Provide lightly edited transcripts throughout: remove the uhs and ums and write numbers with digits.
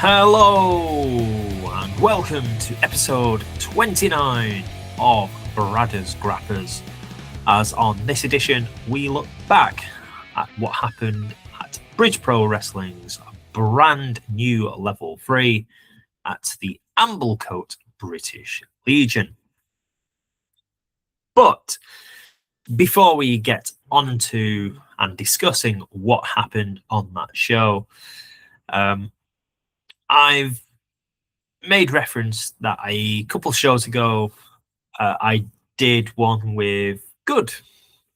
Hello and welcome to episode 29 of Bradders Grappers. As on this edition, we look back at what happened at Bridge Pro Wrestling's brand new level 3 at the Amblecote British Legion. But before we get onto and discussing what happened on that show, I've made reference that a couple shows ago I did one with good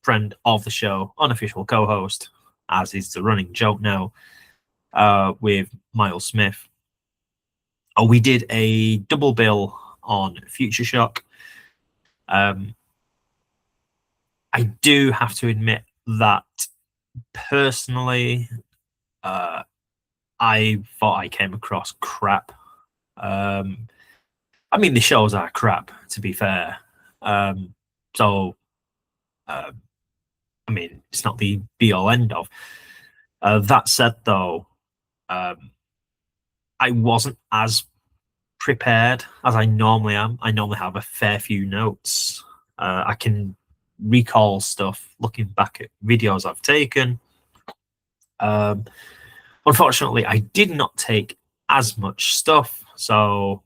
friend of the show, unofficial co-host, as is the running joke now, with Miles Smith. We did a double bill on Future Shock. I do have to admit that personally, I thought I came across crap. I mean, the shows are crap, to be fair. I mean, it's not the be-all, end-of. That said, though, I wasn't as prepared as I normally am. I normally have a fair few notes. I can recall stuff looking back at videos I've taken. Unfortunately, I did not take as much stuff. So,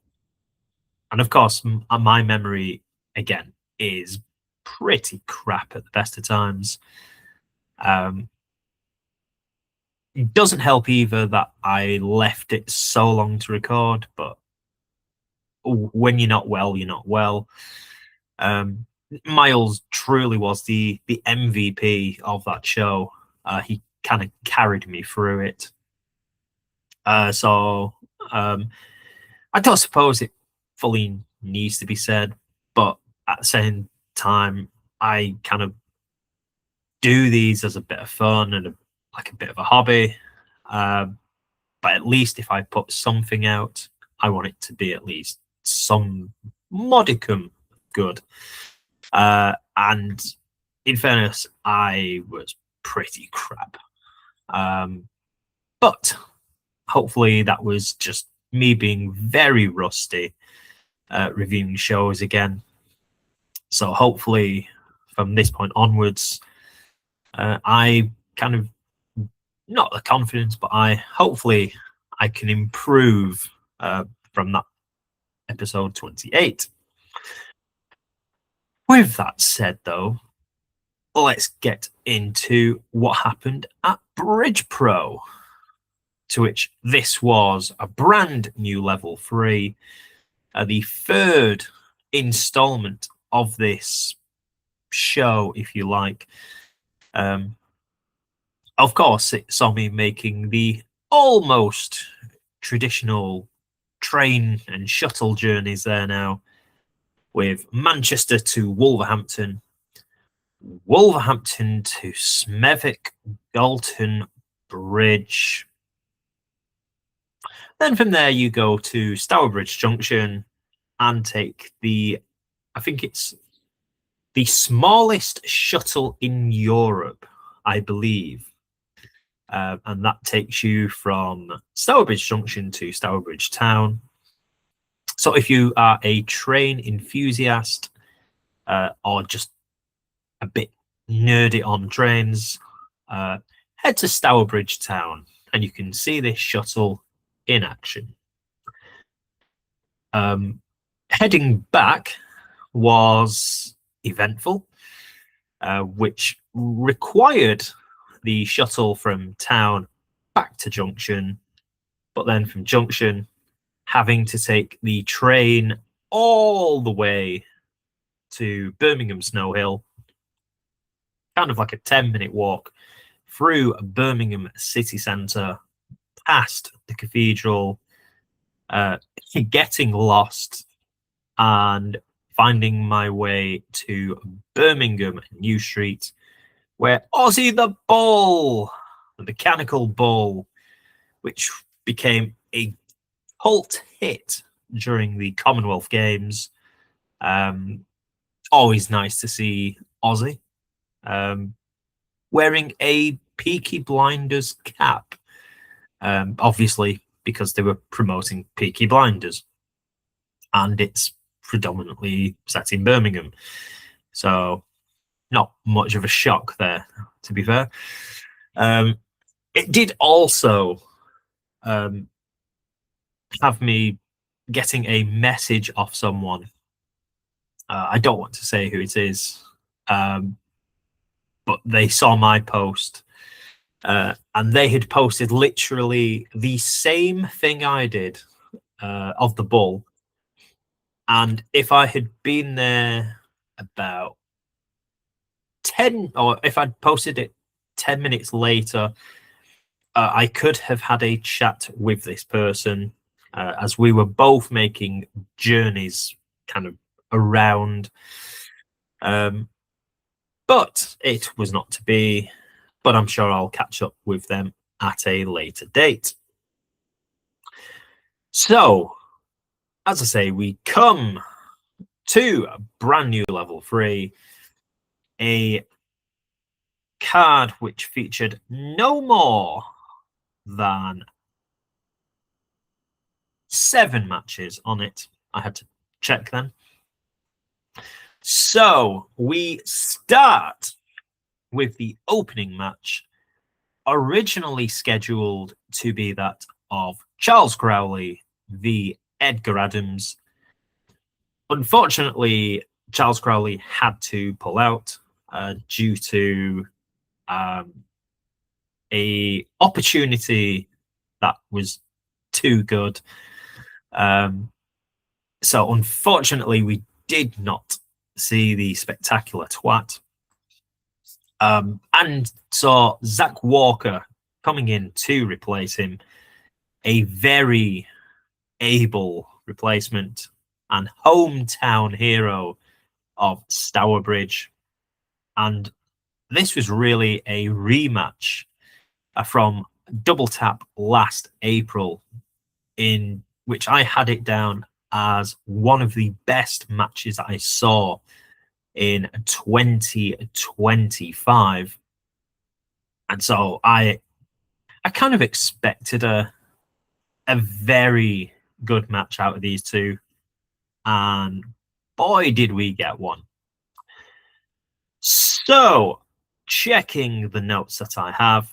and of course, my memory, again, is pretty crap at the best of times. It doesn't help either that I left it so long to record, but when you're not well, you're not well. Miles truly was the MVP of that show. He kind of carried me through it. I don't suppose it fully needs to be said, but at the same time, I kind of do these as a bit of fun and like a bit of a hobby. But at least if I put something out, I want it to be at least some modicum good. And in fairness, I was pretty crap. But hopefully that was just me being very rusty reviewing shows again. So hopefully from this point onwards, I kind of, not the confidence, but hopefully I can improve from that episode 28. With that said, though, let's get into what happened at Bridge Pro, to which this was a brand new level 3, the third installment of this show, if you like. Of course, it saw me making the almost traditional train and shuttle journeys there now, with Manchester to Wolverhampton, Wolverhampton to Smethwick, Galton Bridge. Then from there you go to Stourbridge Junction and take I think it's the smallest shuttle in Europe, I believe. And that takes you from Stourbridge Junction to Stourbridge Town. So if you are a train enthusiast or just a bit nerdy on trains, head to Stourbridge Town and you can see this shuttle in action. Heading back was eventful, which required the shuttle from town back to Junction, but then from Junction having to take the train all the way to Birmingham Snow Hill, kind of like a 10-minute walk through Birmingham city centre, past the cathedral, getting lost and finding my way to Birmingham New Street, where Ozzy the Bull, the Mechanical Bull, which became a cult hit during the Commonwealth Games. Always nice to see Ozzy wearing a Peaky Blinders cap, obviously because they were promoting Peaky Blinders, and it's predominantly set in Birmingham. So not much of a shock there, to be fair. It did also have me getting a message off someone. I don't want to say who it is, but they saw my post, and they had posted literally the same thing I did of the bull. And if I had been there about 10, or if I'd posted it 10 minutes later, I could have had a chat with this person, as we were both making journeys kind of around. But it was not to be. But I'm sure I'll catch up with them at a later date. So, as I say, we come to a brand new level 3, a card which featured no more than 7 matches on it. I had to check then. So we start with the opening match, originally scheduled to be that of Charles Crowley v Edgar Adams. Unfortunately, Charles Crowley had to pull out due to a opportunity that was too good. So unfortunately, we did not see the spectacular twat. And saw Zach Walker coming in to replace him, a very able replacement and hometown hero of Stourbridge. And this was really a rematch from Double Tap last April, in which I had it down as one of the best matches that I saw in 2025. And so I kind of expected a very good match out of these two, and boy did we get one. So, checking the notes that I have,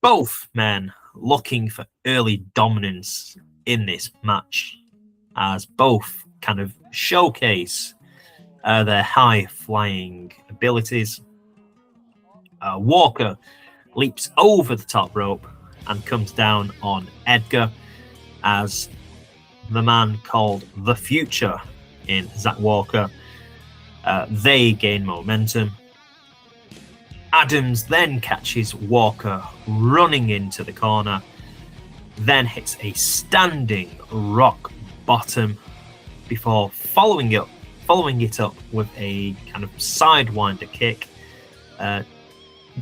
both men looking for early dominance in this match, as both kind of showcase their high-flying abilities. Walker leaps over the top rope and comes down on Edgar, as the man called The Future in Zach Walker. They gain momentum. Adams then catches Walker running into the corner, then hits a standing rock bottom before following it up with a kind of sidewinder kick.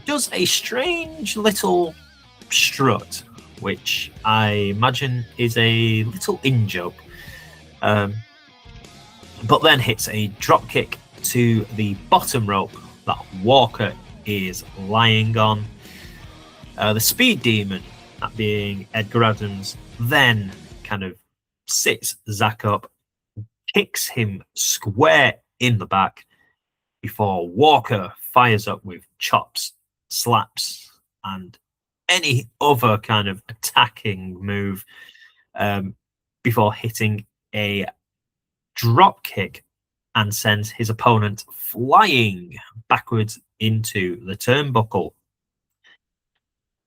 Does a strange little strut, which I imagine is a little in-joke, but then hits a drop kick to the bottom rope that Walker is lying on. The Speed Demon, that being Edgar Adams, then kind of sits Zach up, kicks him square in the back before Walker fires up with chops, slaps, and any other kind of attacking move before hitting a drop kick and sends his opponent flying backwards into the turnbuckle.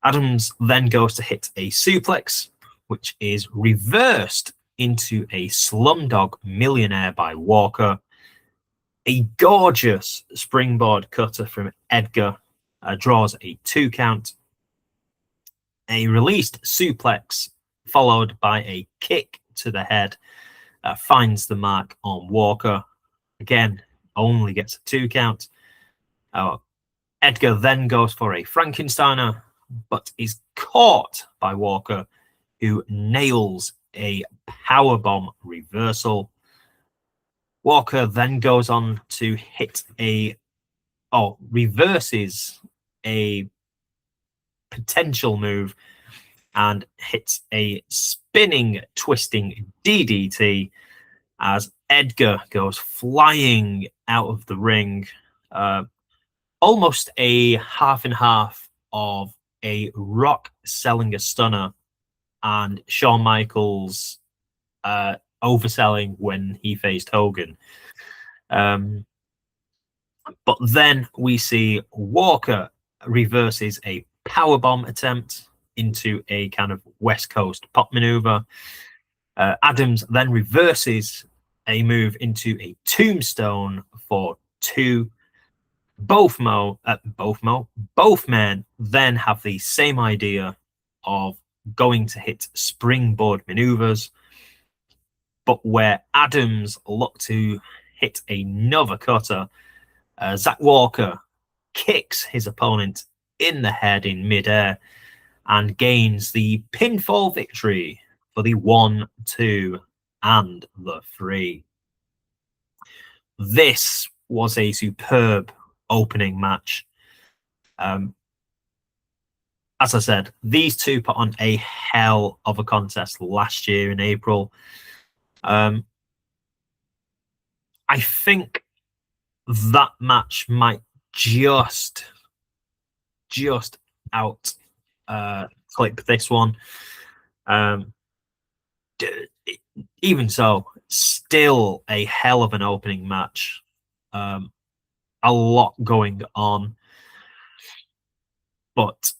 Adams then goes to hit a suplex, which is reversed into a Slumdog Millionaire by Walker. A gorgeous springboard cutter from Edgar draws a 2 count. A released suplex followed by a kick to the head finds the mark on Walker. Again, only gets a 2 count. Edgar then goes for a Frankensteiner, but is caught by Walker, who nails a powerbomb reversal. Walker then goes on to hit reverses a potential move and hits a spinning, twisting DDT as Edgar goes flying out of the ring. Almost a half and half of a Rock selling a stunner and Shawn Michaels overselling when he faced Hogan. But then we see Walker reverses a powerbomb attempt into a kind of West Coast pop maneuver. Adams then reverses a move into a tombstone for 2. Both men then have the same idea of going to hit springboard maneuvers, but where Adams looked to hit another cutter, Zach Walker kicks his opponent in the head in midair and gains the pinfall victory for the 1, 2, and the 3. This was a superb opening match. As I said, these two put on a hell of a contest last year in April. I think that match might just out clip this one. Even so, still a hell of an opening match. A lot going on, but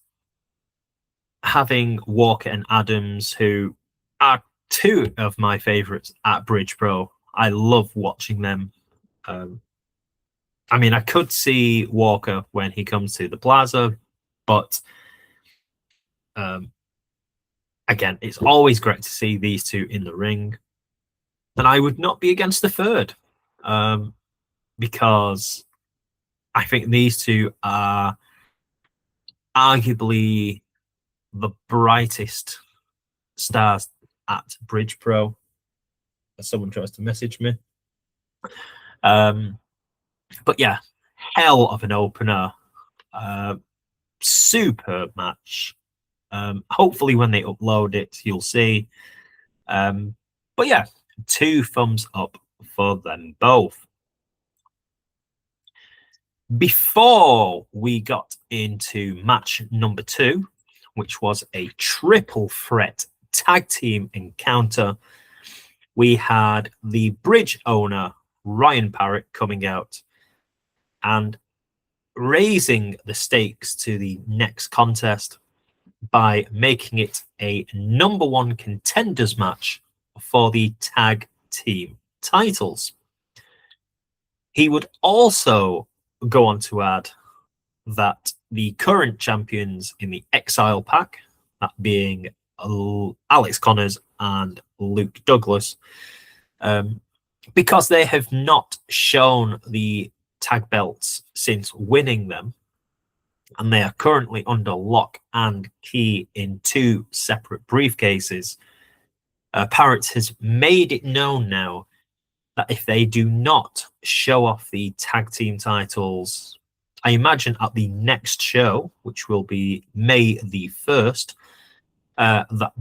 having Walker and Adams, who are 2 of my favorites at Bridge Pro, I love watching them. I mean, I could see Walker when he comes to the Plaza, but again, it's always great to see these 2 in the ring. And I would not be against the third, because I think these 2 are arguably the brightest stars at Bridge Pro. As someone tries to message me. But yeah, hell of an opener. Superb match. Hopefully when they upload it, you'll see. But yeah, 2 thumbs up for them both. Before we got into match number 2, which was a triple threat tag team encounter, we had the Bridge owner, Ryan Parrott, coming out and raising the stakes to the next contest by making it a number 1 contenders match for the tag team titles. He would also go on to add that the current champions in the Exile pack, that being Alex Connors and Luke Douglas, because they have not shown the tag belts since winning them, and they are currently under lock and key in 2 separate briefcases, Parrott has made it known now that if they do not show off the tag team titles, I imagine at the next show, which will be May the 1st, that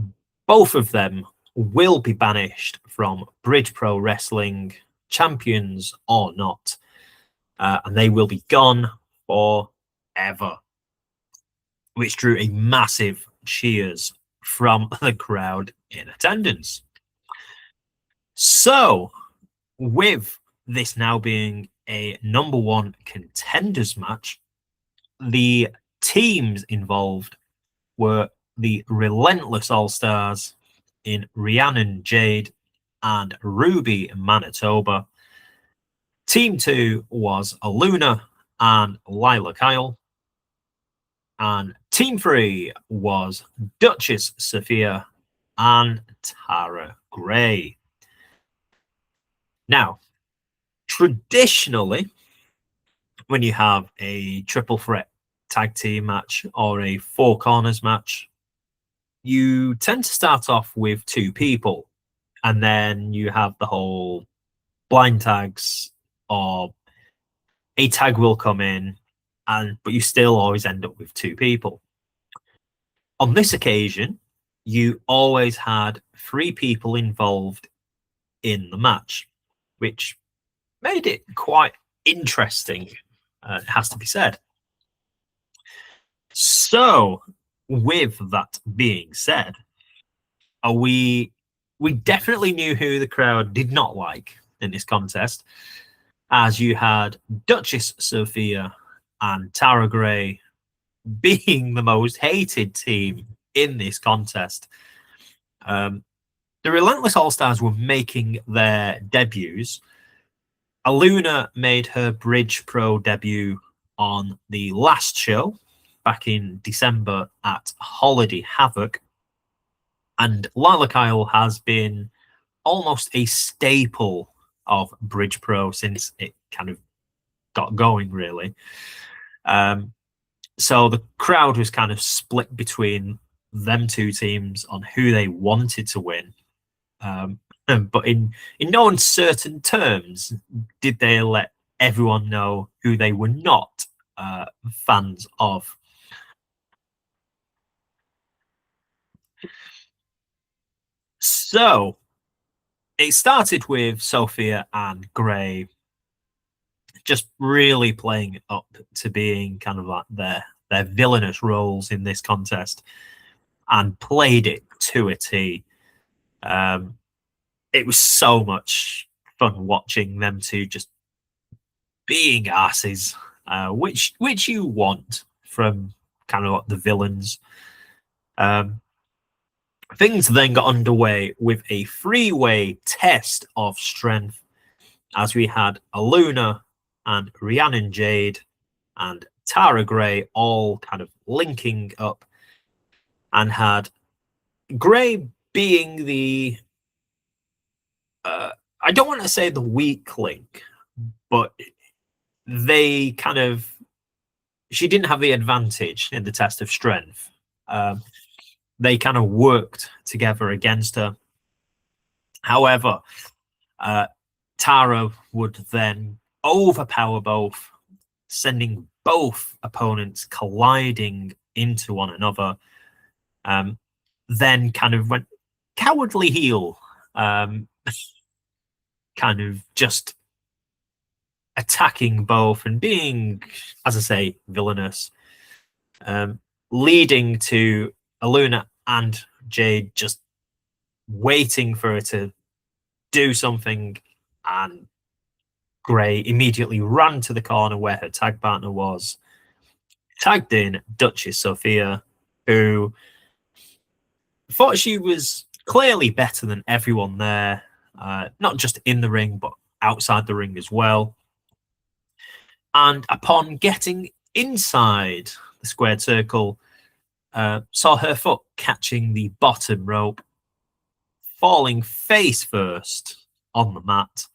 both of them will be banished from Bridge Pro Wrestling, champions or not, and they will be gone forever, which drew a massive cheers from the crowd in attendance. So, with this now being a number 1 contenders match, the teams involved were the Relentless All-Stars in Rhiannon Jade and Ruby Manitoba. Team 2 was Aluna and Lila Kyle. And Team 3 was Duchess Sophia and Tara Gray. Now, traditionally, when you have a triple threat tag team match or a 4 corners match, you tend to start off with 2 people, and then you have the whole blind tags, or a tag will come in, but you still always end up with 2 people. On this occasion, you always had 3 people involved in the match, which made it quite interesting, it has to be said. So, with that being said, we definitely knew who the crowd did not like in this contest, as you had Duchess Sophia and Tara Gray being the most hated team in this contest. The Relentless All-Stars were making their debuts. Aluna made her Bridge Pro debut on the last show back in December at Holiday Havoc. And Lila Kyle has been almost a staple of Bridge Pro since it kind of got going, really. So the crowd was kind of split between them 2 teams on who they wanted to win. But in no uncertain terms, did they let everyone know who they were not fans of. So it started with Sophia and Gray just really playing up to being kind of like their villainous roles in this contest, and played it to a T. It was so much fun watching them 2 just being asses, which you want from kind of like the villains. Things then got underway with a 3-way test of strength, as we had Aluna and Rhiannon Jade and Tara Gray all kind of linking up, and had Gray being the I don't want to say the weak link, but they kind of, she didn't have the advantage in the test of strength. They kind of worked together against her. However, Tara would then overpower both, sending both opponents colliding into one another. Then kind of went cowardly heel, kind of just attacking both and being, as I say, villainous, leading to Aluna and Jade just waiting for her to do something, and Gray immediately ran to the corner where her tag partner was, tagged in Duchess Sophia, who thought she was clearly better than everyone there, not just in the ring, but outside the ring as well. And upon getting inside the squared circle, saw her foot catching the bottom rope, falling face first on the mat,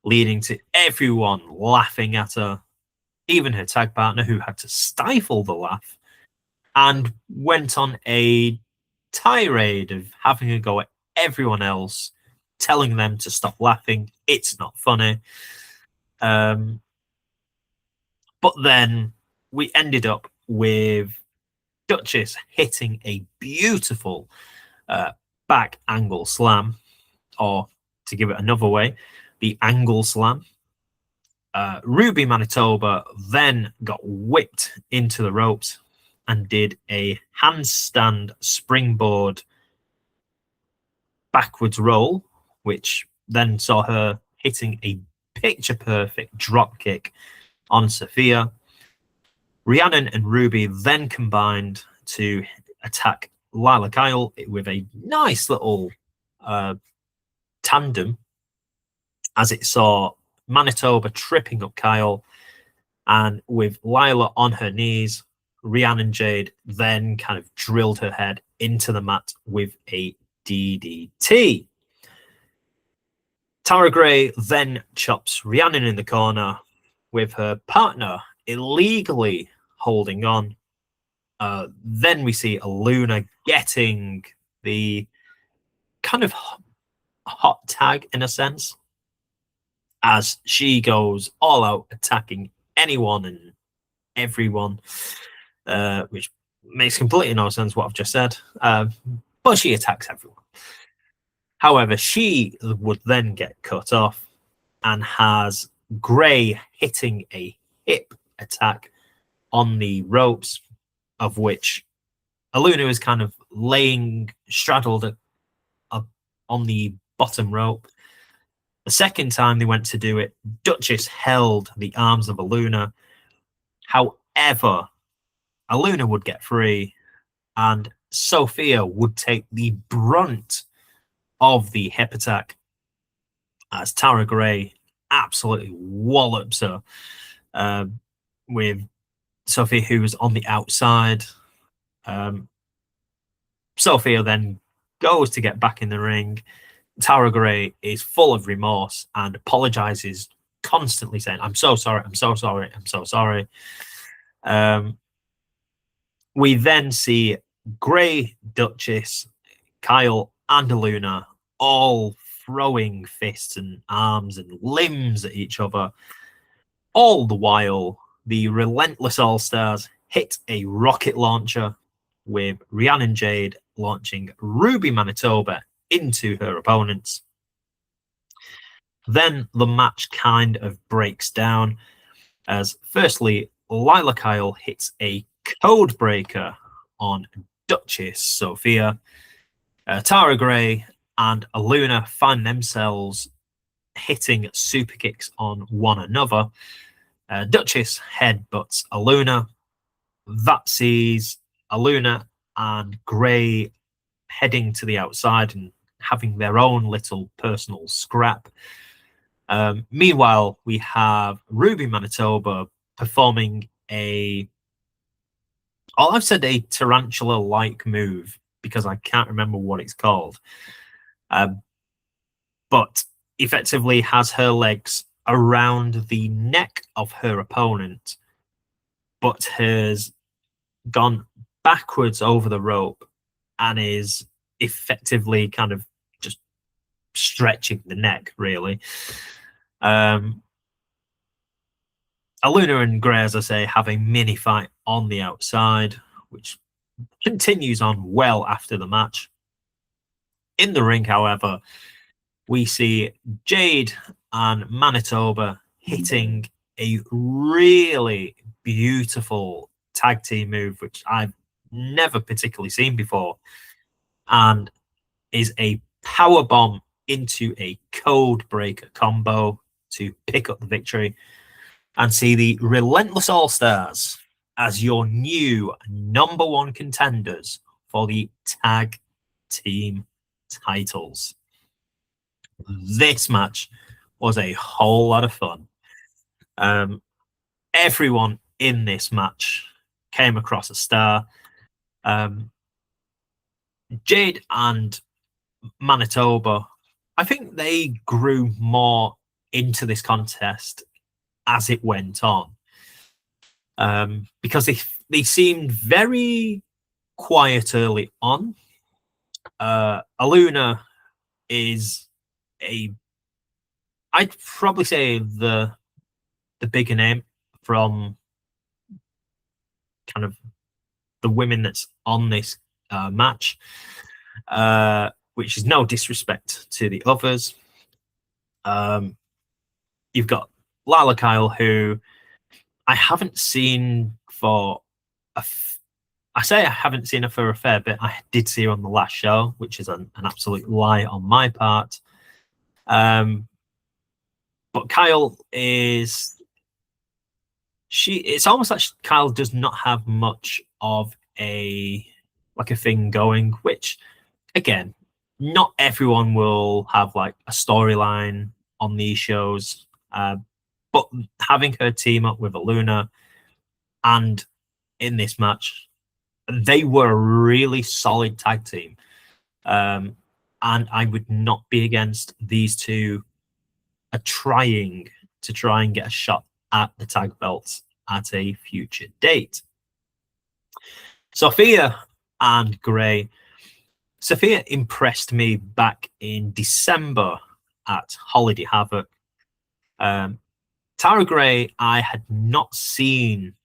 leading to everyone laughing at her, even her tag partner, who had to stifle the laugh, and went on a tirade of having a go at everyone else, telling them to stop laughing. It's not funny. But then we ended up with Duchess hitting a beautiful back angle slam, or to give it another way, the angle slam. Ruby Manitoba then got whipped into the ropes and did a handstand springboard backwards roll, which then saw her hitting a picture-perfect drop kick on Sophia. Rhiannon and Ruby then combined to attack Lila Kyle with a nice little tandem, as it saw Manitoba tripping up Kyle, and with Lila on her knees, Rhiannon Jade then kind of drilled her head into the mat with a DDT. Tara Gray then chops Rhiannon in the corner, with her partner illegally holding on. Then we see Aluna getting the kind of hot tag, in a sense, as she goes all out attacking anyone and everyone, which makes completely no sense what I've just said. but she attacks everyone. However, she would then get cut off and has Gray hitting a hip attack on the ropes, of which Aluna is kind of straddled on the bottom rope. The second time they went to do it, Duchess held the arms of Aluna. However, Aluna would get free and Sophia would take the brunt of the hip attack as Tara Gray absolutely wallops her with Sophia, who was on the outside. Sophia then goes to get back in the ring. Tara Gray is full of remorse and apologizes constantly, saying, "I'm so sorry, I'm so sorry, I'm so sorry." We then see Gray, Duchess, Kyle, and Aluna all throwing fists and arms and limbs at each other. All the while, the relentless All-Stars hit a rocket launcher with Rhiannon Jade launching Ruby Manitoba into her opponents. Then the match kind of breaks down as firstly, Lila Kyle hits a code breaker on Duchess Sophia. Tara Gray and Aluna find themselves hitting super kicks on one another. Duchess headbutts Aluna. That sees Aluna and Gray heading to the outside and having their own little personal scrap. Meanwhile, we have Ruby Manitoba performing I've said a tarantula-like move because I can't remember what it's called. But effectively has her legs around the neck of her opponent, but has gone backwards over the rope and is effectively kind of just stretching the neck, really. Aluna and Gray, as I say, have a mini fight on the outside, which continues on well after the match. In the ring, however, we see Jade and Manitoba hitting a really beautiful tag team move, which I've never particularly seen before, and is a power bomb into a code breaker combo to pick up the victory, and see the Relentless All-Stars as your new #1 contenders for the tag team titles. This match was a whole lot of fun. Everyone in this match came across a star. Jade and Manitoba, I think they grew more into this contest as it went on, because they seemed very quiet early on. Aluna is I'd probably say the bigger name from kind of the women that's on this match, which is no disrespect to the others. You've got Lila Kyle, who I haven't seen for I say I haven't seen her for a fair bit. I did see her on the last show, which is an absolute lie on my part. But Kyle it's almost like Kyle does not have much of a thing going, which again, not everyone will have like a storyline on these shows. But having her team up with Aluna and in this match, they were a really solid tag team. And I would not be against these two trying and get a shot at the tag belts at a future date. Sophia and Gray. Sophia impressed me back in December at Holiday Havoc. Tara Gray I had not seen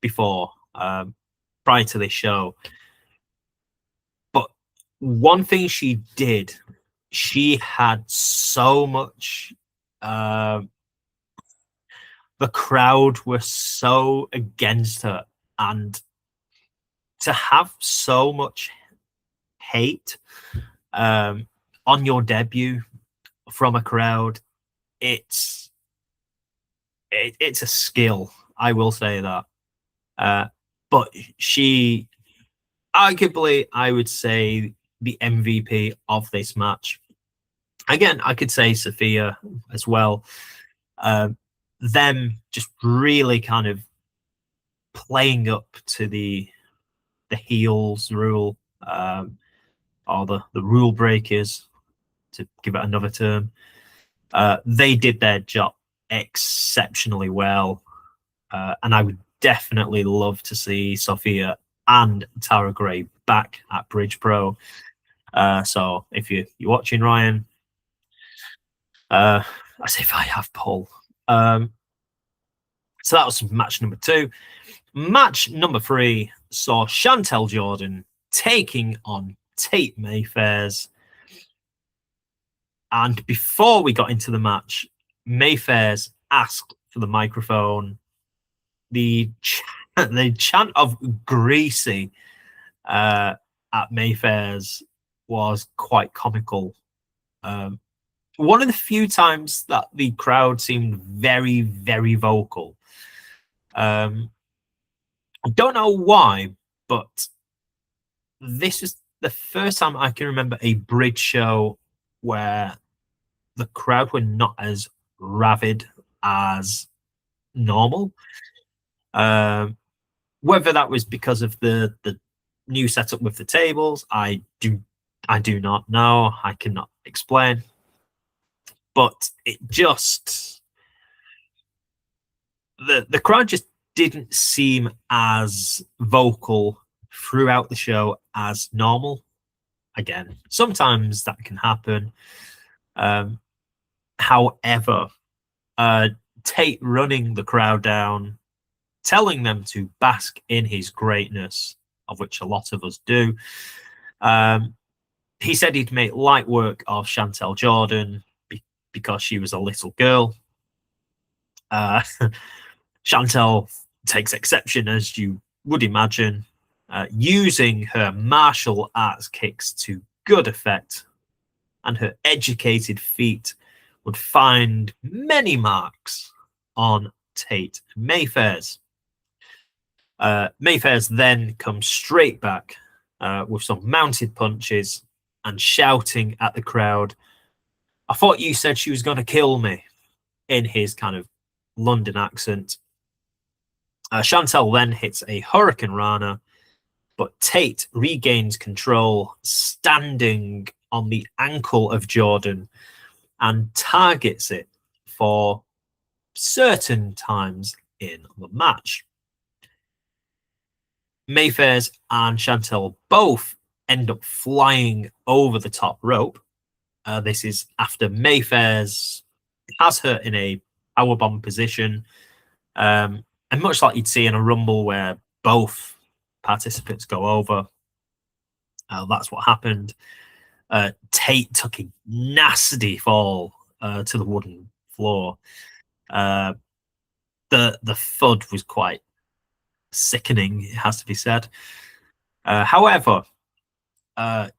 before prior to this show, but one thing she did, she had so much. The crowd were so against her, and to have so much hate on your debut from a crowd, it's a skill. I will say that. But she, arguably, I would say the MVP of this match. Again, I could say Sophia as well. Them just really kind of playing up to the heels rule, or the rule breakers, to give it another term. They did their job exceptionally well, and I would definitely love to see Sophia and Tara Gray back at Bridge Pro. So if you're watching, Ryan, as if I have Paul. So that was match number 2. Match number 3 saw Chantel Jordan taking on Tate Mayfairs. And before we got into the match, Mayfairs asked for the microphone. The chant of greasy at Mayfairs was quite comical. One of the few times that the crowd seemed very, very vocal. I don't know why, but this is the first time I can remember a bridge show where the crowd were not as rabid as normal. Whether that was because of the new setup with the tables, I do not know. I cannot explain. But it just, the crowd just didn't seem as vocal throughout the show as normal. Again, sometimes that can happen. However, Tate running the crowd down, telling them to bask in his greatness, of which a lot of us do. He said he'd make light work of Chantel Jordan because she was a little girl. Chantel takes exception, as you would imagine, using her martial arts kicks to good effect, and her educated feet would find many marks on Tate Mayfairs. Mayfairs then comes straight back with some mounted punches and shouting at the crowd, "I thought you said she was going to kill me," in his kind of London accent. Chantel then hits a Hurricane Rana, but Tate regains control, standing on the ankle of Jordan and targets it for certain times in the match. Mayfairs and Chantel both end up flying over the top rope. This is after Mayfairs has her in a powerbomb position. And much like you'd see in a rumble where both participants go over, that's what happened. Tate took a nasty fall to the wooden floor. The thud was quite sickening, it has to be said. However,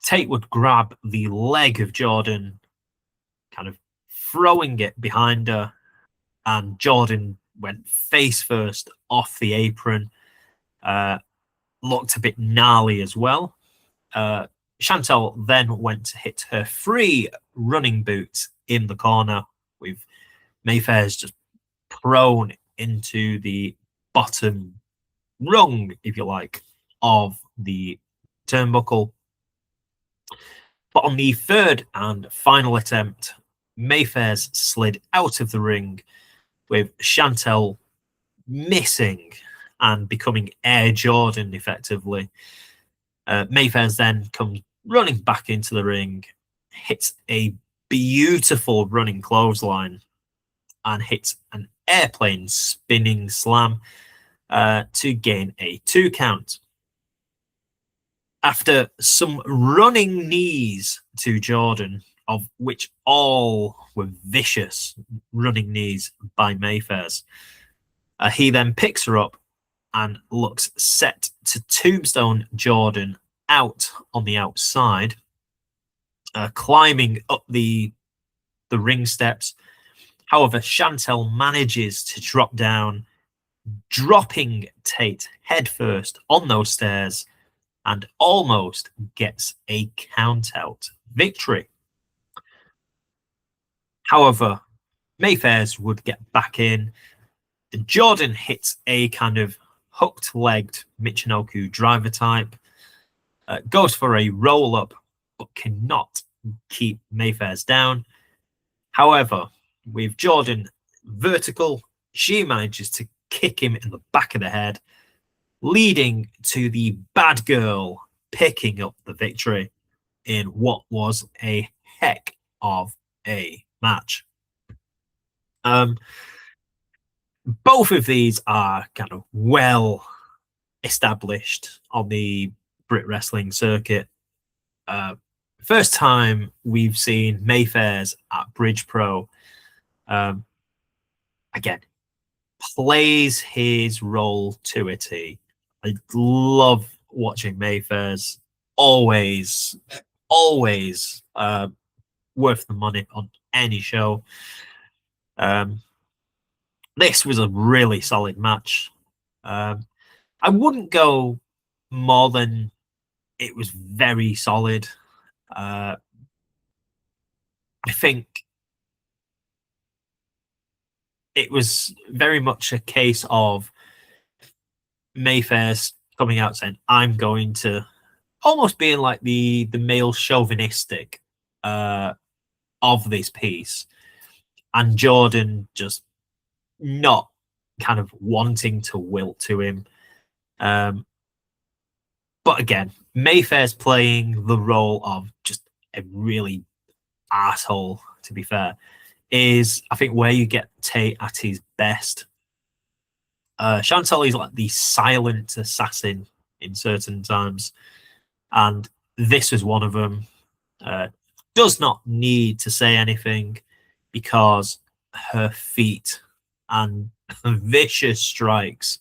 Tate would grab the leg of Jordan, kind of throwing it behind her, and Jordan went face first off the apron. Looked a bit gnarly as well. Chantel then went to hit her 3 running boots in the corner, with Mayfairs just prone into the bottom rung, if you like, of the turnbuckle. But on the 3rd and final attempt, Mayfairs slid out of the ring, with Chantel missing and becoming Air Jordan effectively. Mayfairs then comes running back into the ring, hits a beautiful running clothesline, and hits an airplane spinning slam to gain a 2 count. After some running knees to Jordan, of which all were vicious running knees by Mayfair's, he then picks her up and looks set to tombstone Jordan out on the outside, climbing up the ring steps. However, Chantel manages to drop down, dropping Tate headfirst on those stairs, and almost gets a count-out victory. However, Mayfair's would get back in. Jordan hits a kind of hooked-legged Michinoku driver type, goes for a roll-up, but cannot keep Mayfair's down. However, with Jordan vertical, she manages to kick him in the back of the head, leading to the bad girl picking up the victory in what was a heck of a match. Both of these are kind of well established on the Brit wrestling circuit. First time we've seen Mayfair's at Bridge Pro. Again, plays his role to a T. I love watching Mayfair's. Always worth the money on any show. This was a really solid match. I wouldn't go more than it was very solid. I think it was very much a case of Mayfair's coming out saying, I'm going to, almost being like the male chauvinistic of this piece, and Jordan just not kind of wanting to wilt to him. But again, Mayfair's playing the role of just a really asshole, to be fair, is I think where you get Tate at his best. Chantal is like the silent assassin in certain times, and this was one of them. Does not need to say anything because her feet and vicious strikes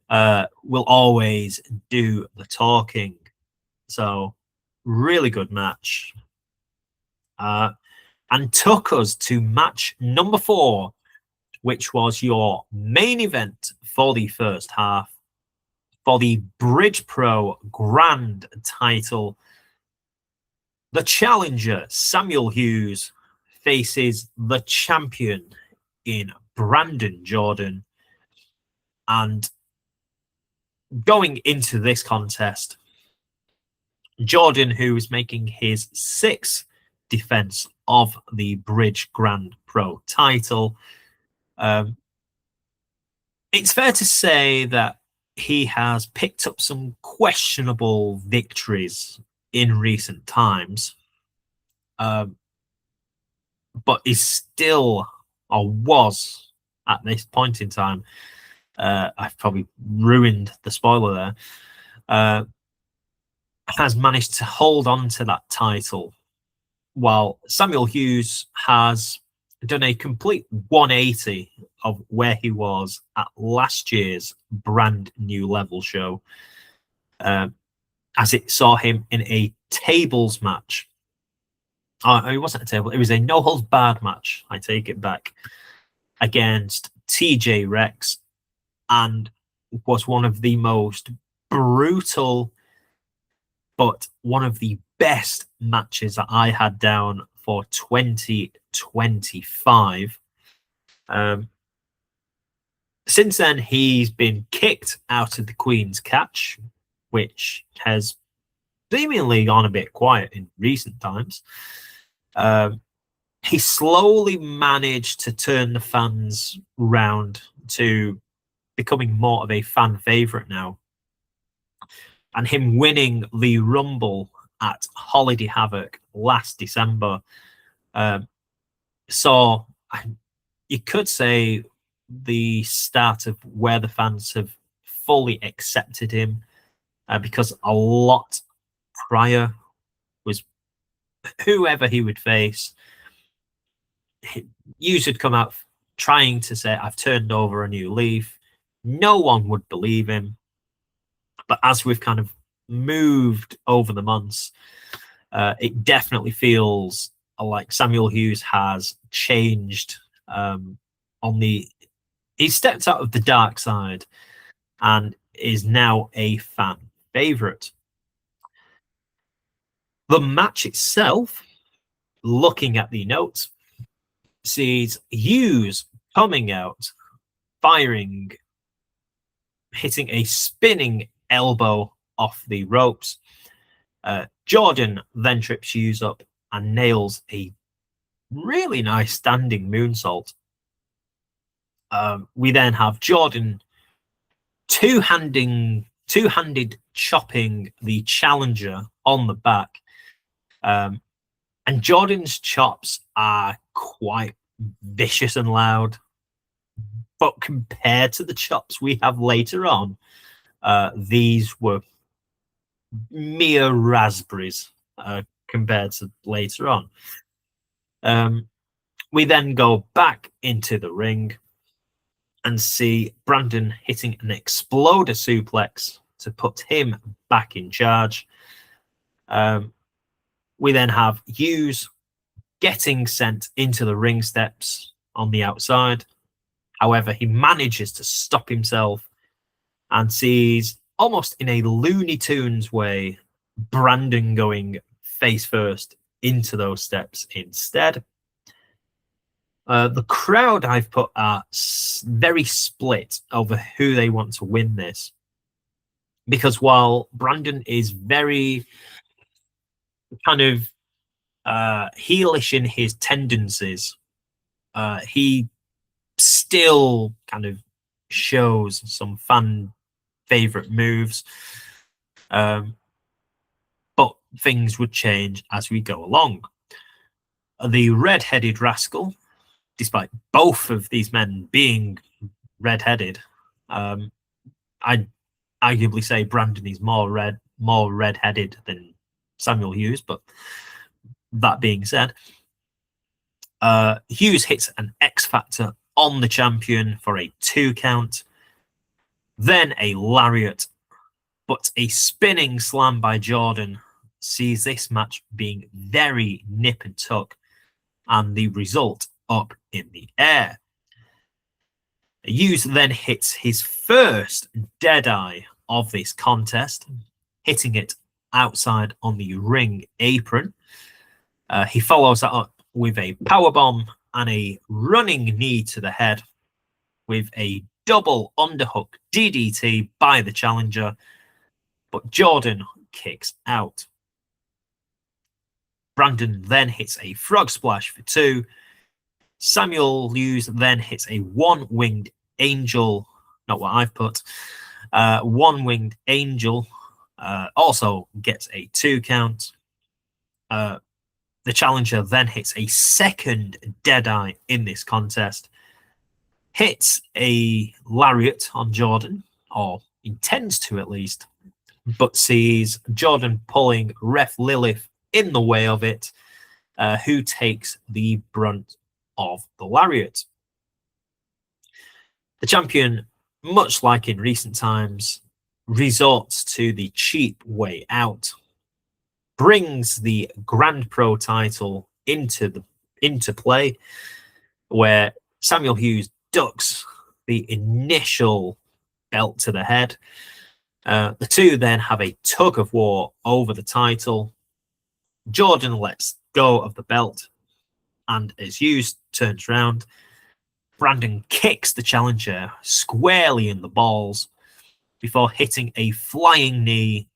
will always do the talking. So, really good match. And took us to match number 4, which was your main event for the first half. For the Bridge Pro Grand title, the challenger, Samuel Hughes, faces the champion in Brandon Jordan. And going into this contest, Jordan, who is making his 6th defense of the Bridge Grand Pro title, it's fair to say that he has picked up some questionable victories in recent times, but is still, or was at this point in time, I've probably ruined the spoiler there, has managed to hold on to that title, while Samuel Hughes has done a complete 180 of where he was at last year's brand new level show, as it saw him in a tables match. It wasn't a table, it was a no holds barred match, I take it back, against TJ Rex, and was one of the most brutal but one of the best matches that I had down for 2025. Since then, he's been kicked out of the Queen's Catch, which has seemingly gone a bit quiet in recent times. He slowly managed to turn the fans round to becoming more of a fan favorite now. And him winning the Rumble at Holiday Havoc last December saw, you could say, the start of where the fans have fully accepted him, because a lot prior was whoever he would face. Hughes would come out trying to say, I've turned over a new leaf. No one would believe him. But as we've kind of moved over the months, it definitely feels like Samuel Hughes has changed he stepped out of the dark side and is now a fan favourite. The match itself, looking at the notes, sees Hughes coming out, firing, hitting a spinning elbow off the ropes. Jordan then trips Hughes up and nails a really nice standing moonsault. We then have Jordan two-handed chopping the challenger on the back. And Jordan's chops are quite vicious and loud. But compared to the chops we have later on, these were mere raspberries compared to later on. We then go back into the ring and see Brandon hitting an exploder suplex to put him back in charge. We then have Hughes getting sent into the ring steps on the outside. However, he manages to stop himself and sees, almost in a Looney Tunes way, Brandon going face first into those steps instead. The crowd I've put are very split over who they want to win this. Because while Brandon is very kind of heelish in his tendencies, he still kind of shows some fan favorite moves. But things would change as we go along. The red-headed rascal, despite both of these men being red-headed, I'd arguably say Brandon is more red-headed than Samuel Hughes. But that being said, Hughes hits an X Factor on the champion for a 2 count, then a lariat, but a spinning slam by Jordan sees this match being very nip and tuck, and the result up in the air. Hughes then hits his first Deadeye of this contest, hitting it outside on the ring apron. He follows that up with a powerbomb and a running knee to the head with a double underhook DDT by the challenger, but Jordan kicks out. Brandon then hits a frog splash for 2. Samuel Hughes then hits a one-winged angel, not what I've put, one-winged angel, also gets a 2 count. The challenger then hits a second Deadeye in this contest, hits a lariat on Jordan, or intends to at least, but sees Jordan pulling Ref Lilith in the way of it, who takes the brunt of the lariat. The champion, much like in recent times, resorts to the cheap way out, brings the Grand Pro title into play, where Samuel Hughes ducks the initial belt to the head. The two then have a tug of war over the title. Jordan lets go of the belt, and as Hughes turns around, Brandon kicks the challenger squarely in the balls before hitting a flying knee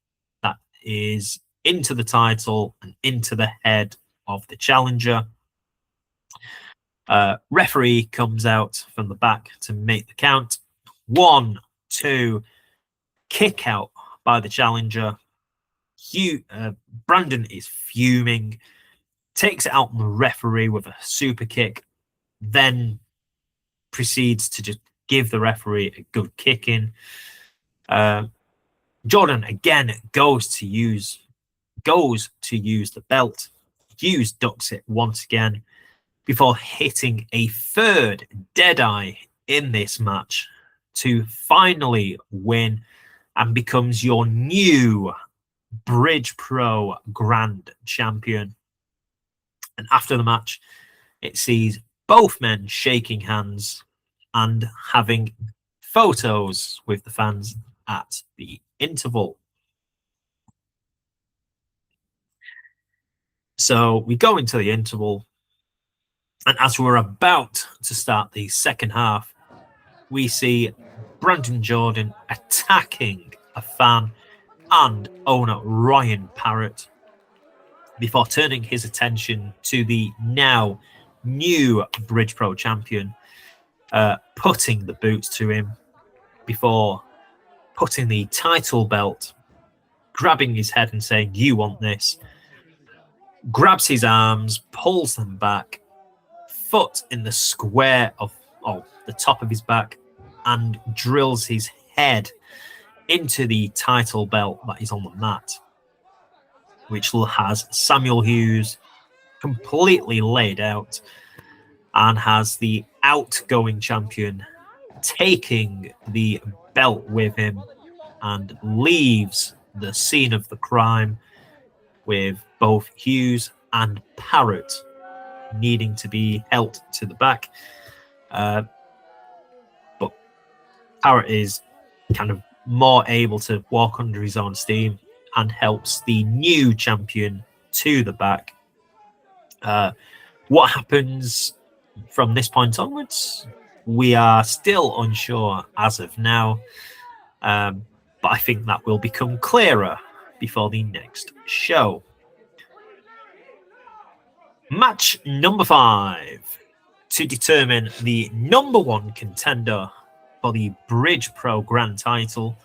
that is into the title and into the head of the challenger. Referee comes out from the back to make the count. 1, 2, kick out by the challenger. Brandon is fuming, takes it out on the referee with a super kick, then proceeds to just give the referee a good kicking. Jordan again goes to use goes to use the belt. Hughes ducks it once again before hitting a third Deadeye in this match to finally win and becomes your new Bridge Pro Grand Champion. And after the match, it sees both men shaking hands and having photos with the fans at the interval. So we go into the interval, and as we're about to start the second half, we see Brandon Jordan attacking a fan and owner Ryan Parrott before turning his attention to the now new Bridge Pro champion, putting the boots to him before putting the title belt, grabbing his head and saying, "You want this," grabs his arms, pulls them back, foot in the square of the top of his back, and drills his head into the title belt that is on the mat, which has Samuel Hughes completely laid out and has the outgoing champion taking the belt with him and leaves the scene of the crime with both Hughes and Parrott needing to be held to the back. But Parrott is kind of more able to walk under his own steam and helps the new champion to the back. What happens from this point onwards, we are still unsure as of now, but I think that will become clearer before the next show. Match number 5 to determine the #1 contender for the Bridge Pro Grand title.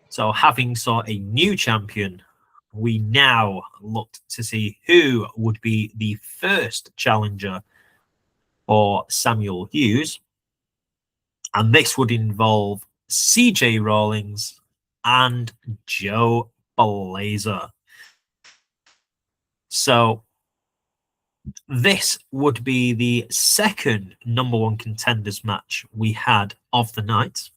So having saw a new champion, we now looked to see who would be the first challenger for Samuel Hughes. And this would involve CJ Rawlings and Joe Blazer. So this would be the second #1 contenders match we had of the night,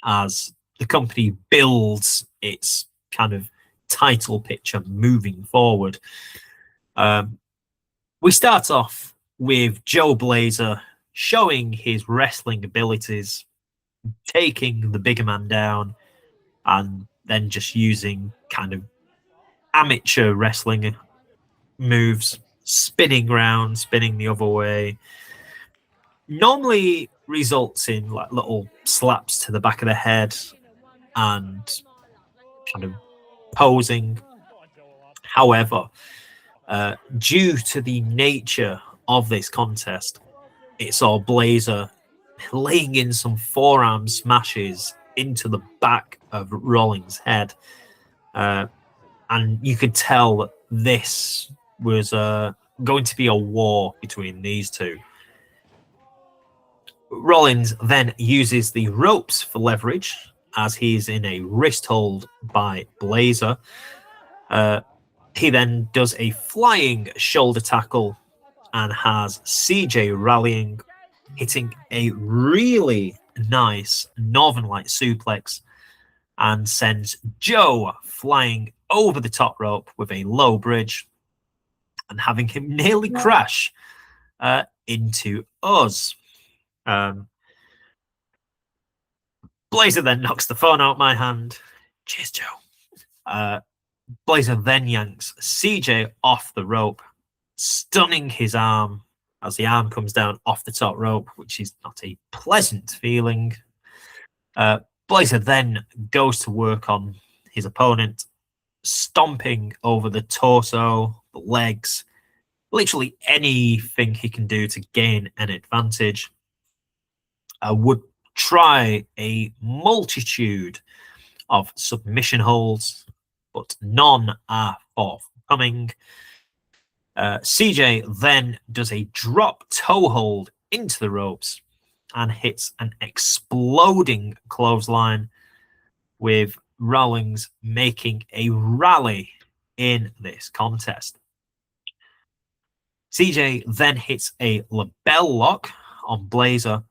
as the company builds its kind of title picture moving forward. We start off with Joe Blazer showing his wrestling abilities, taking the bigger man down, and then just using kind of amateur wrestling moves, spinning round, spinning the other way. Normally results in like little slaps to the back of the head and kind of posing. However, due to the nature of this contest, it saw Blazer laying in some forearm smashes into the back of Rawlings' head. And you could tell that this was going to be a war between these two. Rawlings then uses the ropes for leverage as he's in a wrist hold by Blazer. He then does a flying shoulder tackle and has CJ rallying, hitting a really nice Northern Light suplex, and sends Joe flying over the top rope with a low bridge and having him nearly crash into us. Blazer then knocks the phone out my hand. Cheers, Joe. Blazer then yanks CJ off the rope, stunning his arm as the arm comes down off the top rope, which is not a pleasant feeling. Blazer then goes to work on his opponent, stomping over the torso, the legs, literally anything he can do to gain an advantage. Would try a multitude of submission holds, but none are forthcoming. CJ then does a drop toe hold into the ropes and hits an exploding clothesline, with Rawlings making a rally in this contest. CJ then hits a label lock on Blazer,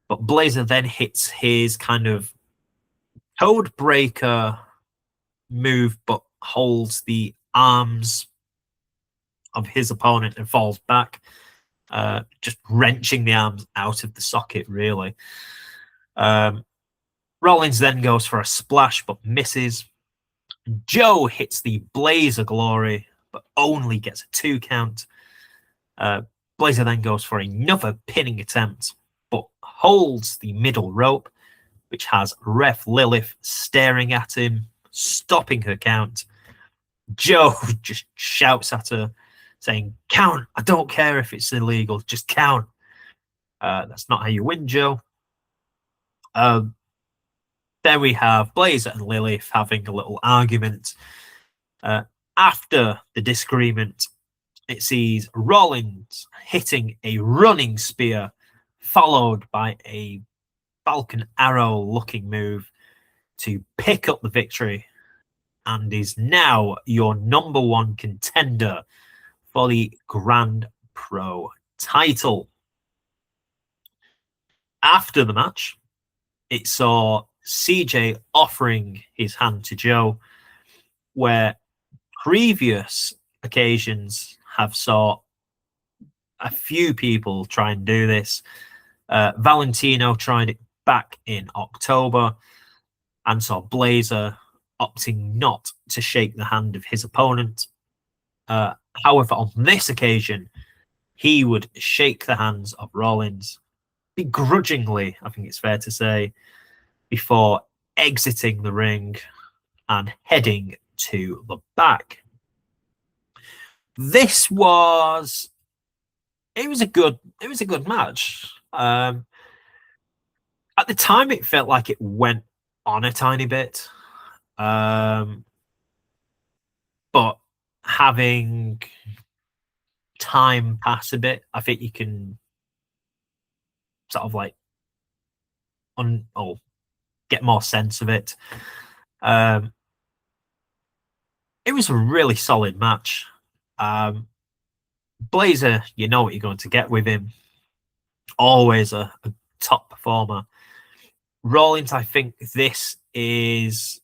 but Blazer then hits his kind of code breaker move, but holds the arms of his opponent and falls back, just wrenching the arms out of the socket, really. Rollins then goes for a splash, but misses. Joe hits the Blazer Glory, but only gets a 2 count. Blazer then goes for another pinning attempt, but holds the middle rope, which has ref Lilith staring at him, stopping her count. Joe just shouts at her, saying, "Count, I don't care if it's illegal, just count." That's not how you win, Joe. Then we have Blazer and Lilith having a little argument. After the disagreement, it sees Rollins hitting a running spear, followed by a Falcon Arrow looking move to pick up the victory, and is now your #1 contender for the Grand Pro title. After the match, it saw CJ offering his hand to Joe, where previous occasions have saw a few people try and do this. Valentino tried it back in October and saw Blazer opting not to shake the hand of his opponent. However, on this occasion, he would shake the hands of Rollins begrudgingly, I think it's fair to say, before exiting the ring and heading to the back. This was a good match. At the time, it felt like it went on a tiny bit, but having time pass a bit, I think you can sort of like get more sense of it. It was a really solid match. Blazer, you know what you're going to get with him. Always a top performer. Rollins, I think this is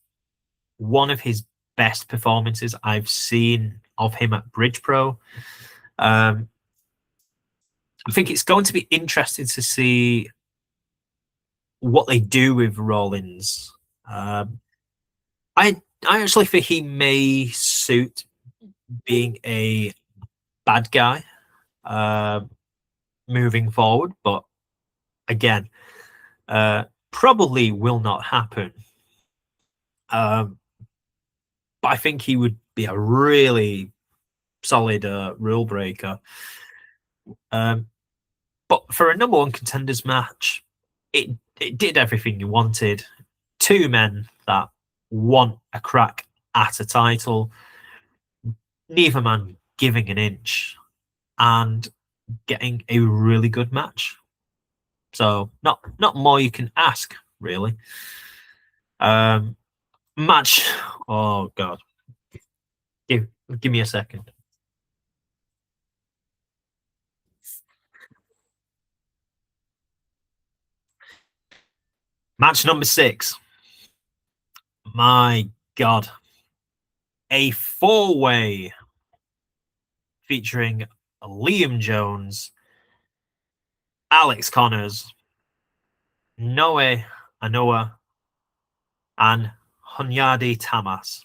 one of his best performances I've seen of him at Bridge Pro. I think it's going to be interesting to see what they do with Rollins. I actually think he may suit being a bad guy moving forward, but again, probably will not happen. But I think he would be a really solid rule breaker. But for a #1 contenders match, it did everything you wanted. 2 men that want a crack at a title, neither man giving an inch, and getting a really good match. So not more you can ask, really. Match. Oh God. Give me a second. Match number 6. My God. A 4-way featuring Liam Jones, Alex Connors, Noe Anoa, and Hunyadi Tamas.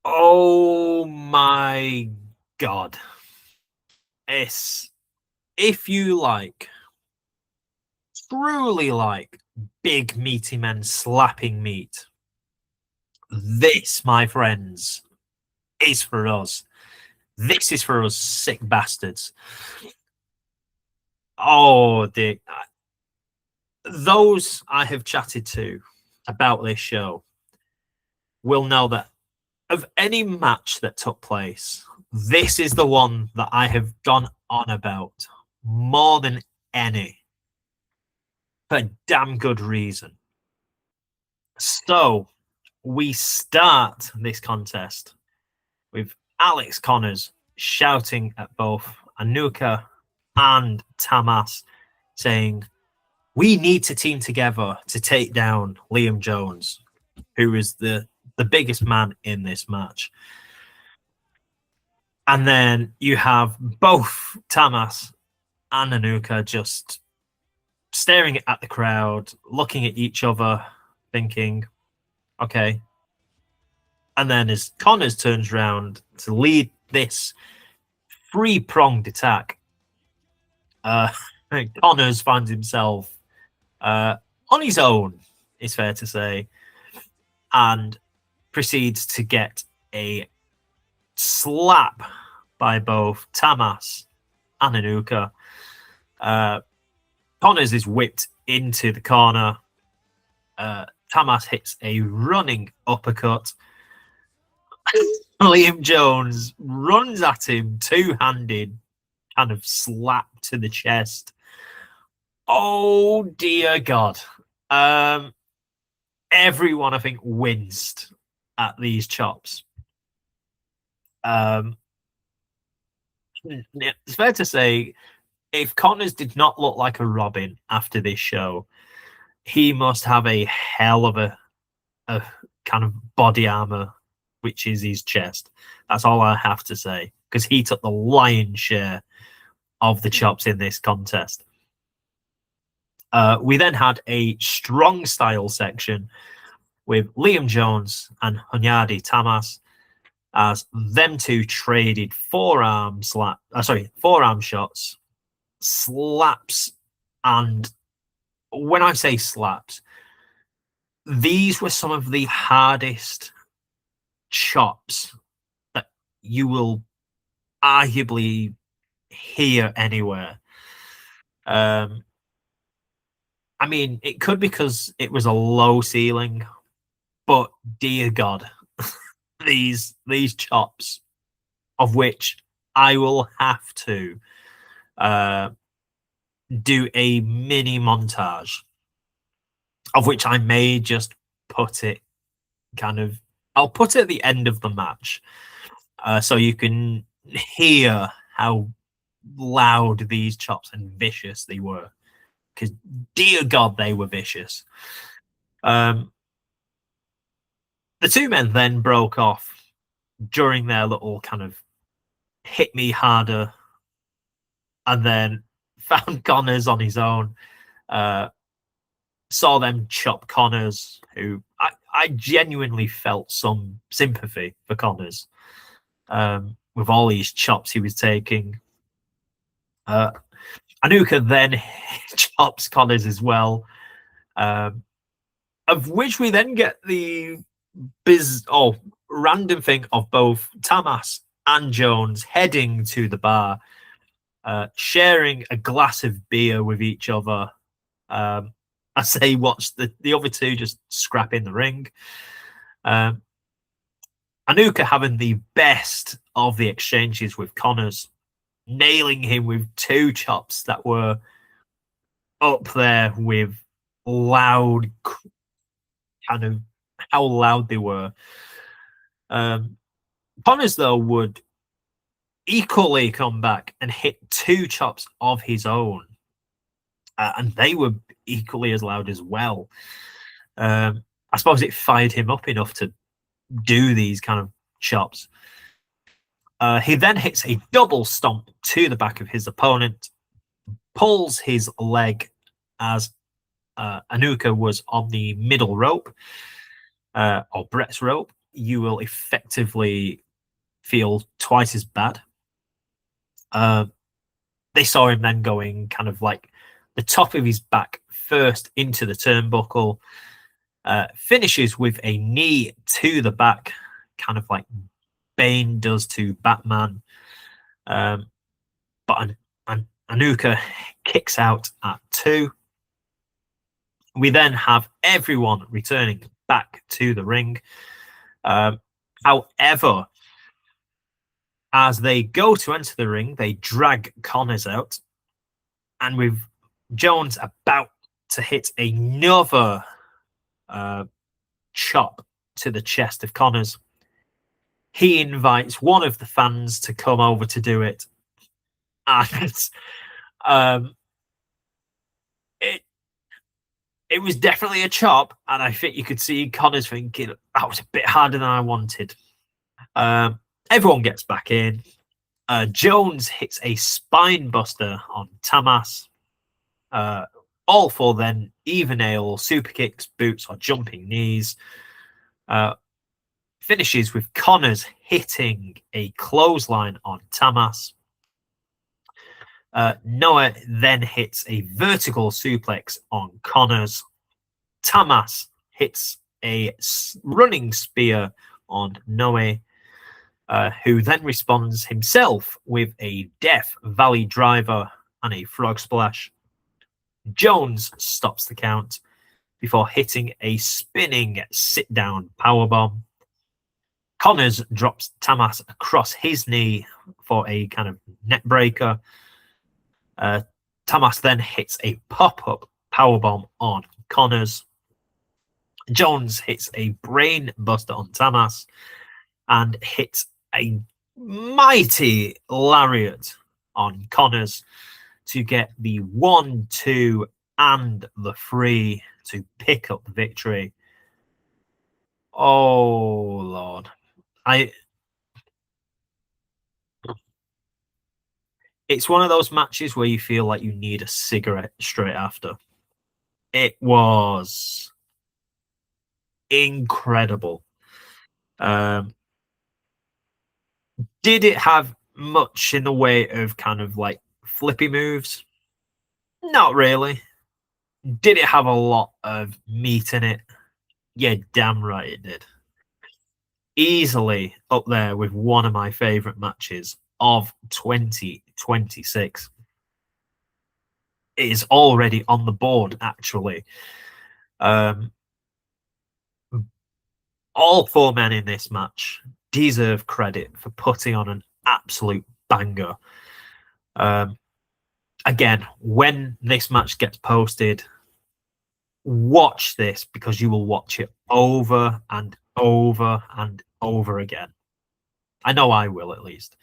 Oh my God. If you truly like big meaty men slapping meat, this, my friends, is for us. This is for us sick bastards. Oh, those I have chatted to about this show will know that of any match that took place, this is the one that I have gone on about more than any, for a damn good reason. So, we start this contest with Alex Connors shouting at both Anuka and Tamas, saying, "We need to team together to take down Liam Jones, who is the biggest man in this match." And then you have both Tamas and Anuka just staring at the crowd, looking at each other, thinking, okay. And then as Connors turns around to lead this three-pronged attack, Connors finds himself on his own, it's fair to say, and proceeds to get a slap by both Tamas and Anuka. Connors is whipped into the corner. Tamas hits a running uppercut. Liam Jones runs at him, two-handed, kind of slap to the chest. Oh, dear God. Everyone, I think, winced at these chops. It's fair to say, if Connors did not look like a Robin after this show, he must have a hell of a kind of body armor, which is his chest. That's all I have to say, because he took the lion's share of the chops in this contest. We then had a strong style section with Liam Jones and Hunyadi Tamas, as them two traded forearm shots, slaps, and when I say slaps, these were some of the hardest chops that you will arguably hear anywhere. I mean, it could be because it was a low ceiling, but dear God, these chops, of which I will have to do a mini montage, of which I may just put it I'll put it at the end of the match, so you can hear how loud these chops and vicious they were, because dear God, they were vicious. The two men then broke off during their little kind of hit me harder, and then found Connors on his own. Saw them chop Connors, who I genuinely felt some sympathy for Connors with all these chops he was taking. Anuka then chops Connors as well, of which we then get the random thing of both Tamas and Jones heading to the bar, sharing a glass of beer with each other, as they watch the other two just scrap in the ring. Anuka having the best of the exchanges with Connors, nailing him with two chops that were up there with loud, kind of how loud they were. Connors, though, would equally come back and hit two chops of his own, and they were equally as loud as well. I suppose it fired him up enough to do these kind of chops. He then hits a double stomp to the back of his opponent, pulls his leg as Anuka was on the middle rope, or Brett's rope. You will effectively feel twice as bad. They saw him then going kind of like the top of his back first into the turnbuckle, finishes with a knee to the back, kind of like Bane does to Batman. But Anuka kicks out at 2. We then have everyone returning back to the ring. However, as they go to enter the ring, they drag Connors out. And with Jones about to hit another chop to the chest of Connors. He invites one of the fans to come over to do it. And it was definitely a chop. And I think you could see Connors thinking, that was a bit harder than I wanted. Everyone gets back in. Jones hits a spine buster on Tamas. All four then either nail super kicks, boots, or jumping knees. Finishes with Connors hitting a clothesline on Tamas. Noah then hits a vertical suplex on Connors. Tamas hits a running spear on Noah, who then responds himself with a Death Valley driver and a frog splash. Jones stops the count before hitting a spinning sit-down powerbomb. Connors drops Tamas across his knee for a kind of neck breaker. Tamas then hits a pop-up powerbomb on Connors. Jones hits a brain buster on Tamas and hits a mighty lariat on Connors to get the 1, 2, and the 3 to pick up the victory. Oh, Lord. It's one of those matches where you feel like you need a cigarette straight after. It was incredible. Did it have much in the way of kind of like flippy moves? Not really. Did it have a lot of meat in it? Yeah, damn right it did. Easily up there with one of my favorite matches of 2026. It is already on the board, actually. All four men in this match deserve credit for putting on an absolute banger. Again, when this match gets posted, watch this because you will watch it over and over and over again. I know I will, at least.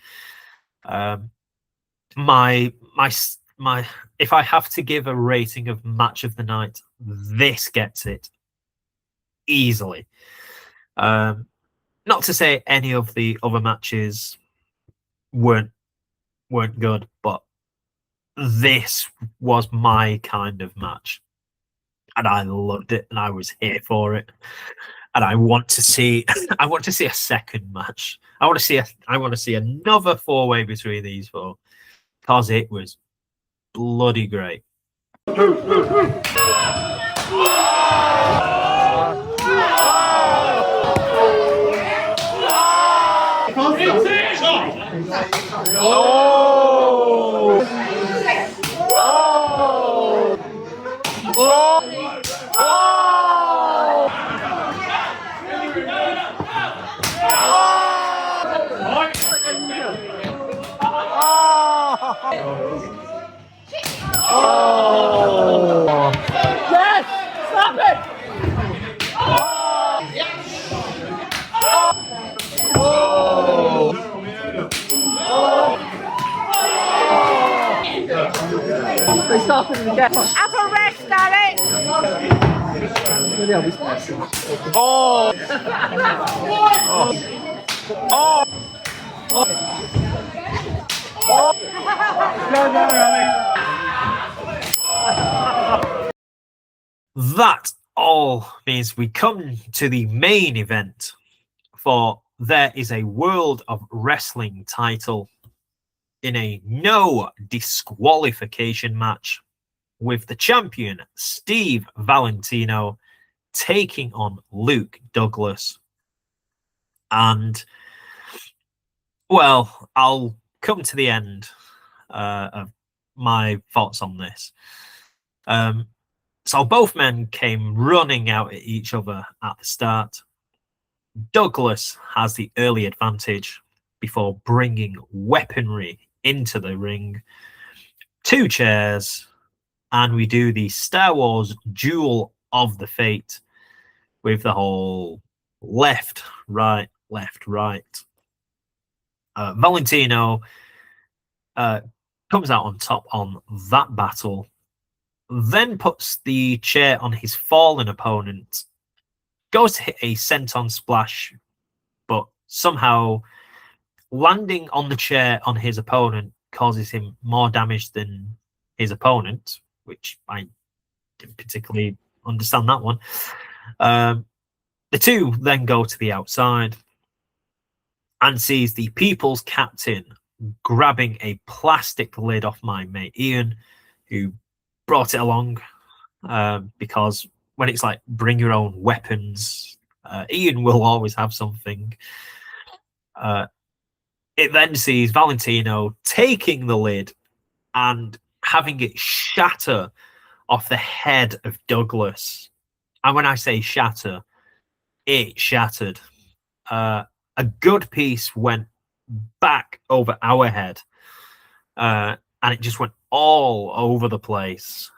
My if I have to give a rating of match of the night, this gets it easily. Not to say any of the other matches weren't good, but this was my kind of match, and I loved it, and I was here for it. And I want to see, I want to see a second match. I want to see another 4-way between these four, because it was bloody great. Yes! Stop it! They started it again. Have a rest, Alex! Oh! Oh! That all means we come to the main event, for there is a World of Wrestling title in a no disqualification match with the champion Steve Valentino taking on Luke Douglas. And, well, I'll come to the end of my thoughts on this. So both men came running out at each other at the start. Douglas has the early advantage before bringing weaponry into the ring. 2 chairs, and we do the Star Wars Duel of the Fate with the whole left, right, left, right. Valentino comes out on top on that battle, then puts the chair on his fallen opponent, goes to hit a senton splash, but somehow landing on the chair on his opponent causes him more damage than his opponent, which I didn't particularly understand that one. The two then go to the outside and sees the people's captain grabbing a plastic lid off my mate Ian, who brought it along because when it's like bring your own weapons, Ian will always have something. It then sees Valentino taking the lid and having it shatter off the head of Douglas. And when I say shatter, it shattered. A good piece went back over our head, and it just went all over the place.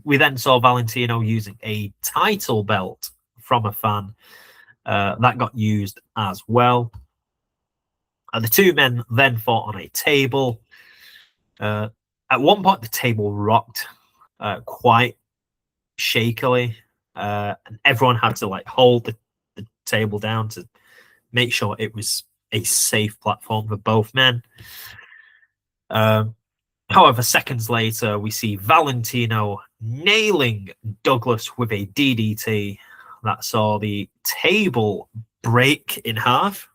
We then saw Valentino using a title belt from a fan. That got used as well. The two men then fought on a table. At one point, the table rocked quite shakily, and everyone had to like hold the table down to make sure it was a safe platform for both men. However, seconds later, we see Valentino nailing Douglas with a DDT that saw the table break in half.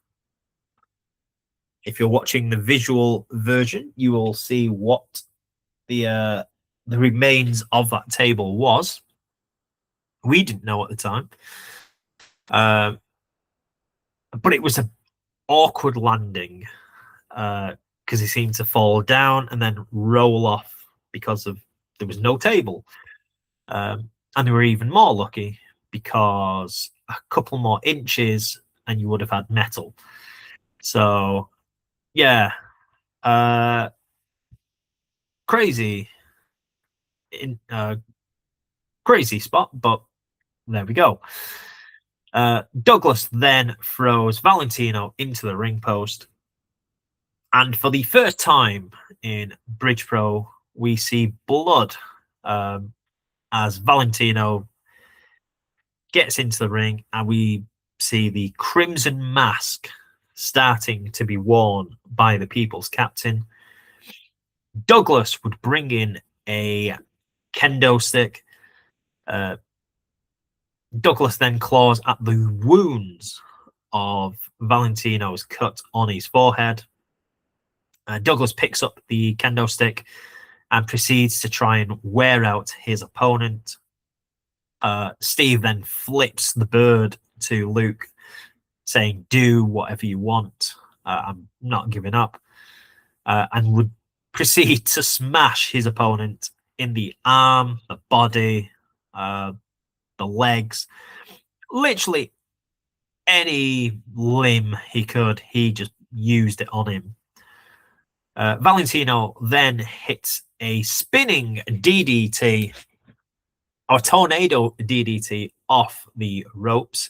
If you're watching the visual version, you will see what the remains of that table was. We didn't know at the time. But it was an awkward landing because he seemed to fall down and then roll off because there was no table. And they were even more lucky because a couple more inches and you would have had metal. So, yeah, crazy spot, but there we go. Douglas then throws Valentino into the ring post. And for the first time in Bridge Pro, we see blood as Valentino gets into the ring, and we see the crimson mask starting to be worn by the people's captain. Douglas would bring in a kendo stick. Douglas then claws at the wounds of Valentino's cut on his forehead. Douglas picks up the kendo stick and proceeds to try and wear out his opponent. Steve then flips the bird to Luke, saying, "Do whatever you want. I'm not giving up," and would proceed to smash his opponent in the arm, the body, the legs, literally any limb he could. He just used it on him. Valentino then hits a spinning DDT or tornado DDT off the ropes.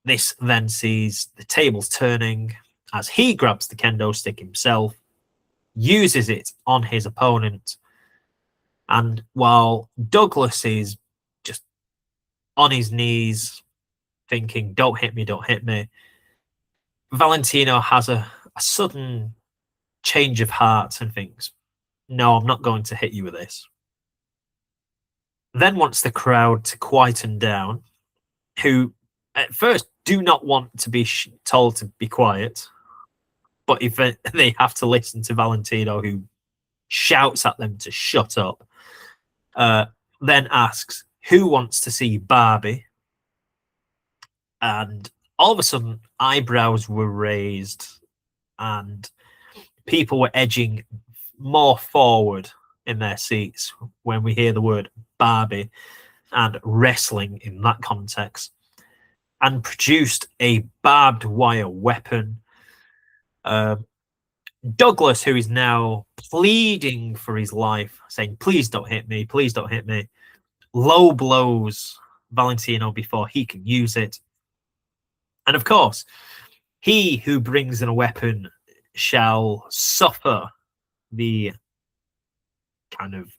This then sees the tables turning as he grabs the kendo stick himself, uses it on his opponent, and while Douglas is just on his knees thinking, don't hit me, Valentino has a sudden change of heart and thinks, no, I'm not going to hit you with this. Then wants the crowd to quieten down, who at first do not want to be told to be quiet, but if they have to listen to Valentino, who shouts at them to shut up, then asks, who wants to see Barbie? And all of a sudden, eyebrows were raised and people were edging more forward in their seats when we hear the word Barbie and wrestling in that context, and produced a barbed wire weapon. Douglas, who is now pleading for his life, saying, please don't hit me, low blows Valentino before he can use it. And of course, he who brings in a weapon shall suffer the kind of,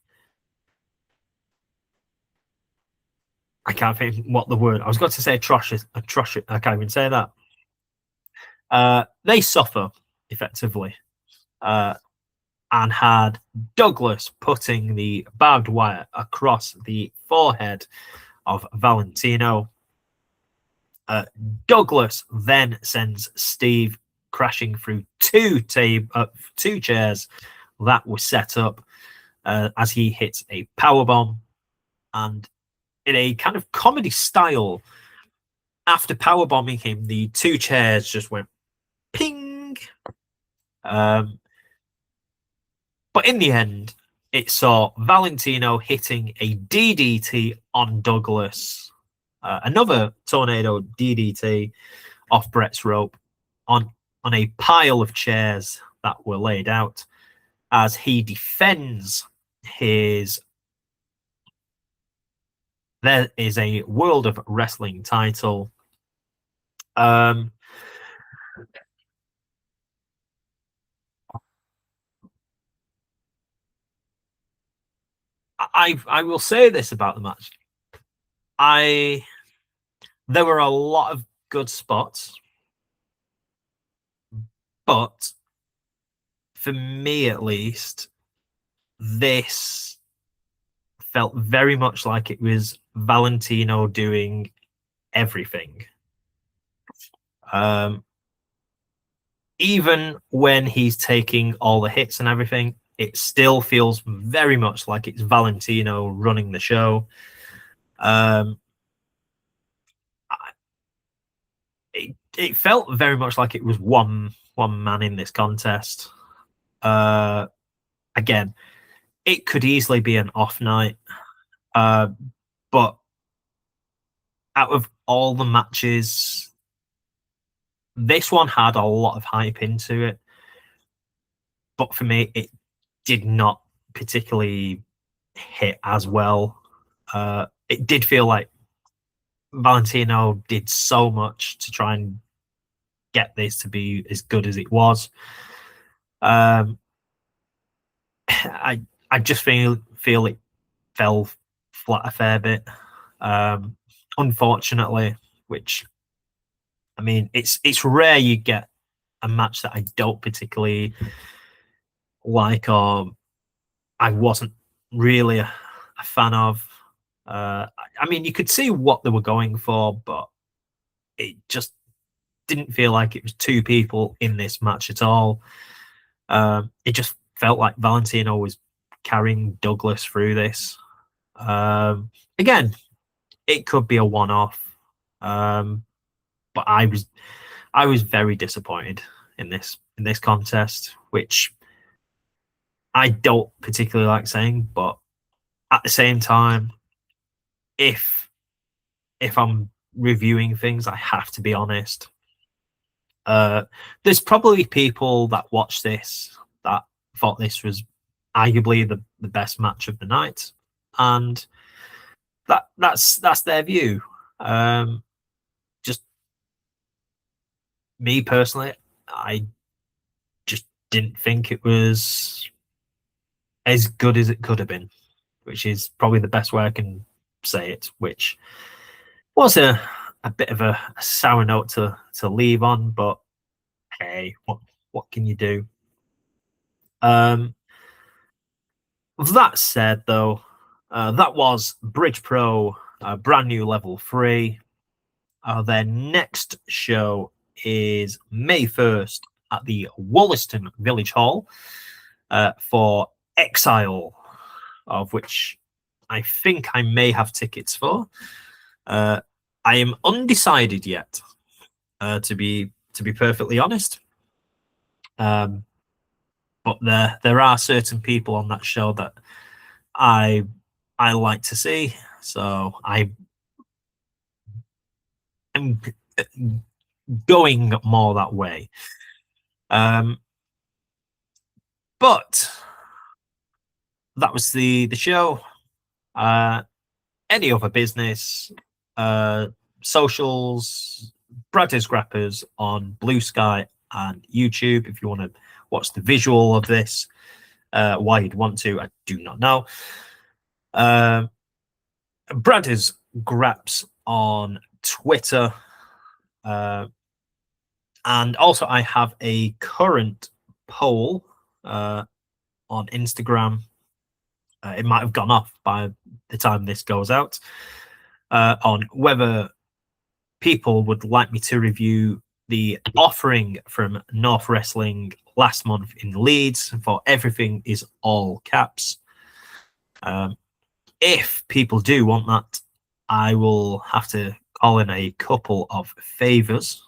I can't think what the word, I was going to say atrocious, I can't even say that. They suffer effectively, and had Douglas putting the barbed wire across the forehead of Valentino. Douglas then sends Steve crashing through two chairs that were set up as he hits a powerbomb. And in a kind of comedy style, after powerbombing him, the two chairs just went ping. But in the end, it saw Valentino hitting a DDT on Douglas, another tornado DDT off Brett's rope on a pile of chairs that were laid out as he defends his There is a World of Wrestling title. I will say this about the match. There were a lot of good spots, but for me at least, this felt very much like it was Valentino doing everything. Even when he's taking all the hits and everything, it still feels very much like it's Valentino running the show. It felt very much like it was one man in this contest. Again, it could easily be an off night, but out of all the matches, this one had a lot of hype into it. But for me, it did not particularly hit as well. It did feel like Valentino did so much to try and get this to be as good as it was. I just feel it fell flat a fair bit, unfortunately. Which, I mean, it's rare you get a match that I don't particularly like, or I wasn't really a fan of. I mean, you could see what they were going for, but it just didn't feel like it was two people in this match at all. It just felt like Valentino was carrying Douglas through this. Again, it could be a one-off, but I was very disappointed in this contest, which I don't particularly like saying, but at the same time, if I'm reviewing things, I have to be honest. There's probably people that watch this that thought this was arguably the best match of the night, and that's their view. Just me personally, I just didn't think it was as good as it could have been, which is probably the best way I can say it, which was a bit of a sour note to leave on, but hey, what can you do? That said, though, that was Bridge Pro, brand new level 3. Their next show is May 1st at the Wollaston Village Hall for Exile, of which I think I may have tickets for. I am undecided yet, to be perfectly honest. But there are certain people on that show that I like to see, so I'm going more that way. But that was the show. Any other business, socials, Bradders Grappers on Blue Sky and YouTube. If you want to watch the visual of this, why you'd want to, I do not know. Bradders Graps on Twitter. And also I have a current poll on Instagram. It might have gone off by the time this goes out, on whether people would like me to review the offering from North Wrestling last month in Leeds for Everything Is All Caps. If people do want that, I will have to call in a couple of favors,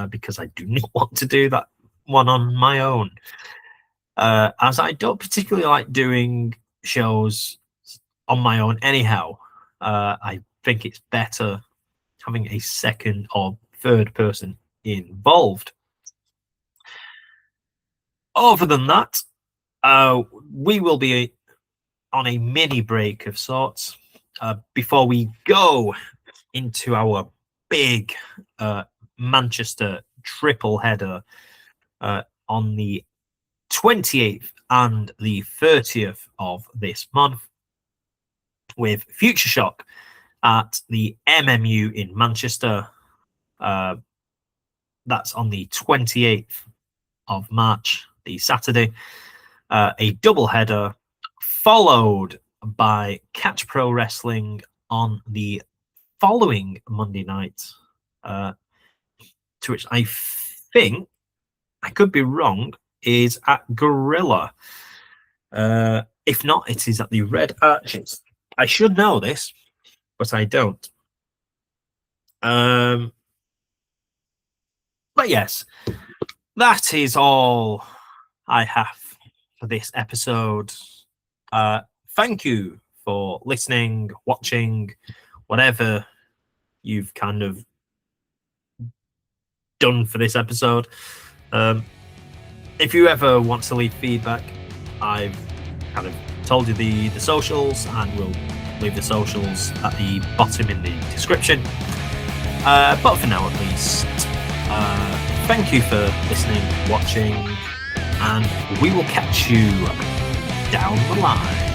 because I do not want to do that one on my own, as I don't particularly like doing shows on my own anyhow. I think it's better having a second or third person involved. Other than that, we will be on a mini break of sorts before we go into our big Manchester triple header on the 28th and the 30th of this month, with Future Shock at the MMU in Manchester. That's on the 28th of March, the Saturday. A double header followed by Catch Pro Wrestling on the following Monday night, to which I think, I could be wrong, is at Gorilla. If not, it is at the Red Arches. I should know this, but I don't. But yes, that is all I have for this episode. Thank you for listening, watching, whatever you've kind of done for this episode. If you ever want to leave feedback, I've kind of told you the socials, and we'll leave the socials at the bottom in the description. But for now, at least, thank you for listening, watching, and we will catch you down the line.